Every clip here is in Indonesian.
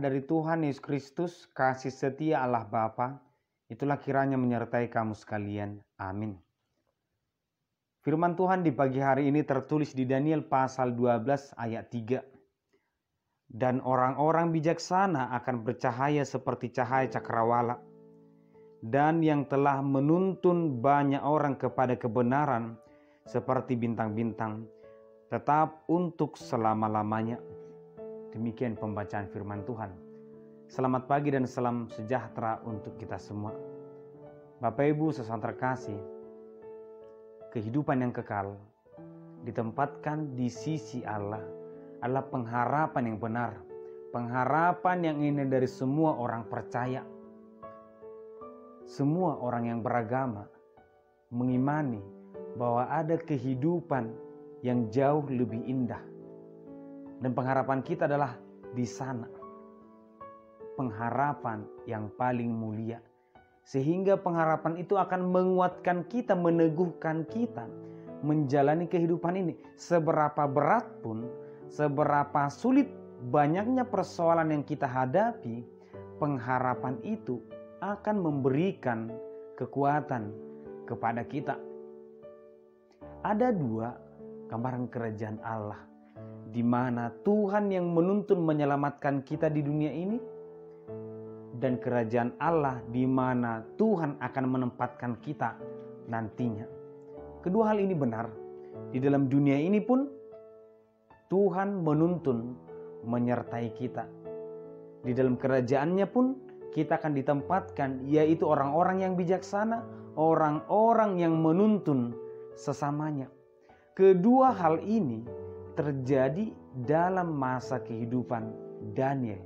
dari Tuhan Yesus Kristus, kasih setia Allah Bapa, itulah kiranya menyertai kamu sekalian. Amin. Firman Tuhan di pagi hari ini tertulis di Daniel pasal 12 ayat 3. Dan orang-orang bijaksana akan bercahaya seperti cahaya cakrawala. Dan yang telah menuntun banyak orang kepada kebenaran seperti bintang-bintang, tetap untuk selama-lamanya. Demikian pembacaan firman Tuhan. Selamat pagi dan salam sejahtera untuk kita semua. Bapak Ibu saudara terkasih, kehidupan yang kekal ditempatkan di sisi Allah adalah pengharapan yang benar, pengharapan yang indah dari semua orang percaya. Semua orang yang beragama mengimani bahwa ada kehidupan yang jauh lebih indah. Dan pengharapan kita adalah di sana. Pengharapan yang paling mulia. Sehingga pengharapan itu akan menguatkan kita, meneguhkan kita menjalani kehidupan ini. Seberapa berat pun, seberapa sulit banyaknya persoalan yang kita hadapi, pengharapan itu akan memberikan kekuatan kepada kita. Ada dua gambaran kerajaan Allah, di mana Tuhan yang menuntun menyelamatkan kita di dunia ini, dan kerajaan Allah di mana Tuhan akan menempatkan kita nantinya. Kedua hal ini benar. Di dalam dunia ini pun Tuhan menuntun menyertai kita. Di dalam kerajaannya pun kita akan ditempatkan, yaitu orang-orang yang bijaksana, orang-orang yang menuntun sesamanya. Kedua hal ini terjadi dalam masa kehidupan Daniel.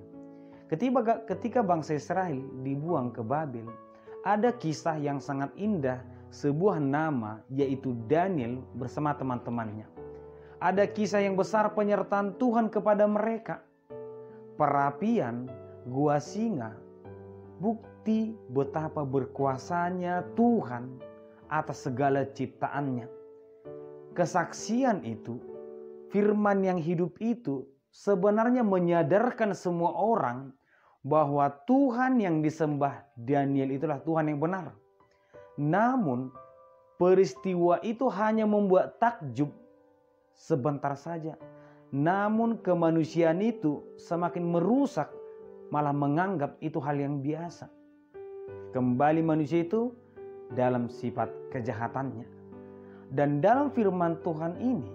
Ketika bangsa Israel dibuang ke Babel, ada kisah yang sangat indah, sebuah nama yaitu Daniel bersama teman-temannya. Ada kisah yang besar penyertaan Tuhan kepada mereka. Perapian gua singa, bukti betapa berkuasanya Tuhan atas segala ciptaannya. Kesaksian itu, firman yang hidup itu sebenarnya menyadarkan semua orang bahwa Tuhan yang disembah Daniel itulah Tuhan yang benar. Namun peristiwa itu hanya membuat takjub sebentar saja. Namun kemanusiaan itu semakin merusak, malah menganggap itu hal yang biasa. Kembali manusia itu dalam sifat kejahatannya. Dan dalam firman Tuhan ini,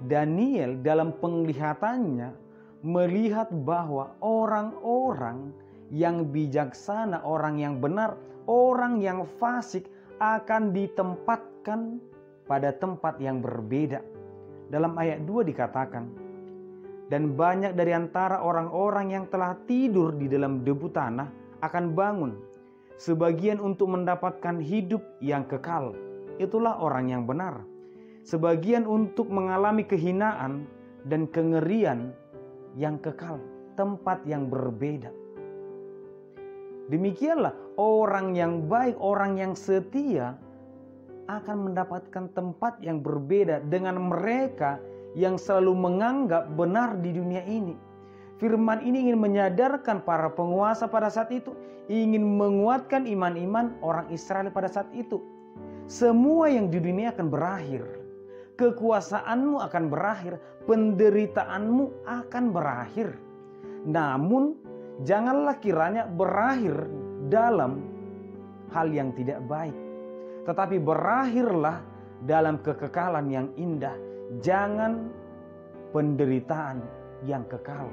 Daniel dalam penglihatannya melihat bahwa orang-orang yang bijaksana, orang yang benar, orang yang fasik akan ditempatkan pada tempat yang berbeda. Dalam ayat 2 dikatakan, dan banyak dari antara orang-orang yang telah tidur di dalam debu tanah akan bangun, sebagian untuk mendapatkan hidup yang kekal. Itulah orang yang benar. Sebagian untuk mengalami kehinaan dan kengerian yang kekal, tempat yang berbeda. Demikianlah orang yang baik, orang yang setia akan mendapatkan tempat yang berbeda dengan mereka yang selalu menganggap benar di dunia ini. Firman ini ingin menyadarkan para penguasa pada saat itu, ingin menguatkan iman-iman orang Israel pada saat itu. Semua yang di dunia akan berakhir. Kekuasaanmu akan berakhir, penderitaanmu akan berakhir. Namun janganlah kiranya berakhir dalam hal yang tidak baik, tetapi berakhirlah dalam kekekalan yang indah. Jangan penderitaan yang kekal.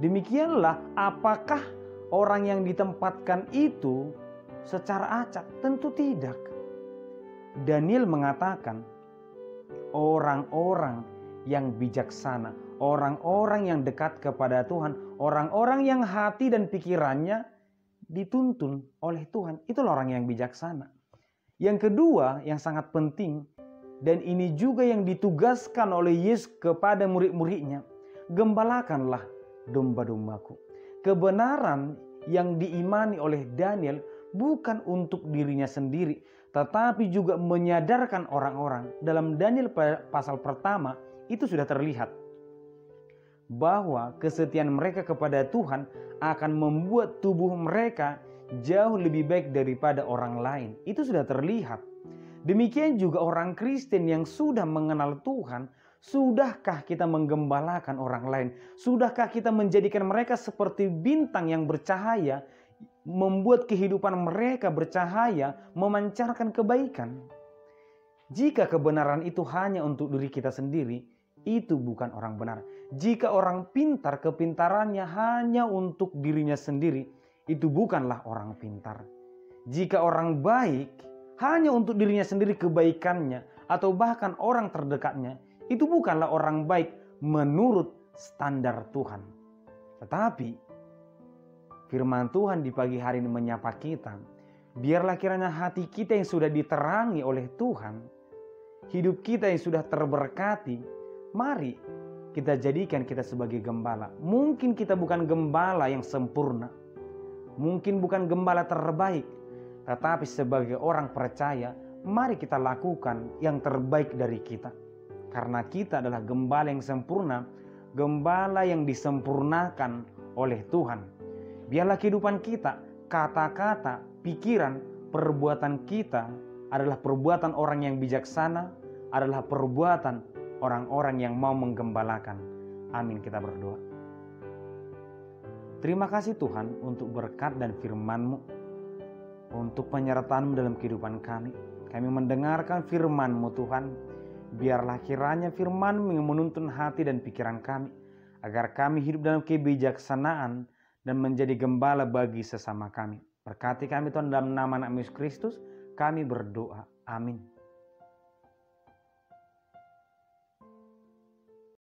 Demikianlah apakah orang yang ditempatkan itu secara acak? Tentu tidak. Daniel mengatakan orang-orang yang bijaksana, orang-orang yang dekat kepada Tuhan, orang-orang yang hati dan pikirannya dituntun oleh Tuhan, itulah orang yang bijaksana. Yang kedua yang sangat penting, dan ini juga yang ditugaskan oleh Yesus kepada murid-muridnya, gembalakanlah domba-dombaku. Kebenaran yang diimani oleh Daniel bukan untuk dirinya sendiri, tetapi juga menyadarkan orang-orang. Dalam Daniel pasal pertama itu sudah terlihat bahwa kesetiaan mereka kepada Tuhan akan membuat tubuh mereka jauh lebih baik daripada orang lain. Itu sudah terlihat. Demikian juga orang Kristen yang sudah mengenal Tuhan. Sudahkah kita menggembalakan orang lain? Sudahkah kita menjadikan mereka seperti bintang yang bercahaya, membuat kehidupan mereka bercahaya, memancarkan kebaikan? Jika kebenaran itu hanya untuk diri kita sendiri, itu bukan orang benar. Jika orang pintar, kepintarannya hanya untuk dirinya sendiri, itu bukanlah orang pintar. Jika orang baik hanya untuk dirinya sendiri kebaikannya, atau bahkan orang terdekatnya, itu bukanlah orang baik menurut standar Tuhan. Tetapi firman Tuhan di pagi hari ini menyapa kita. Biarlah kiranya hati kita yang sudah diterangi oleh Tuhan, hidup kita yang sudah terberkati, mari kita jadikan kita sebagai gembala. Mungkin kita bukan gembala yang sempurna, mungkin bukan gembala terbaik, tetapi sebagai orang percaya, mari kita lakukan yang terbaik dari kita. Karena kita adalah gembala yang sempurna, gembala yang disempurnakan oleh Tuhan. Biarlah kehidupan kita, kata-kata, pikiran, perbuatan kita adalah perbuatan orang yang bijaksana, adalah perbuatan orang-orang yang mau menggembalakan. Amin, kita berdoa. Terima kasih Tuhan untuk berkat dan firman-Mu, untuk penyertaan-Mu dalam kehidupan kami. Kami mendengarkan firman-Mu Tuhan. Biarlah kiranya firman-Mu yang menuntun hati dan pikiran kami, agar kami hidup dalam kebijaksanaan dan menjadi gembala bagi sesama kami. Berkati kami Tuhan, dalam nama Yesus Kristus kami berdoa. Amin.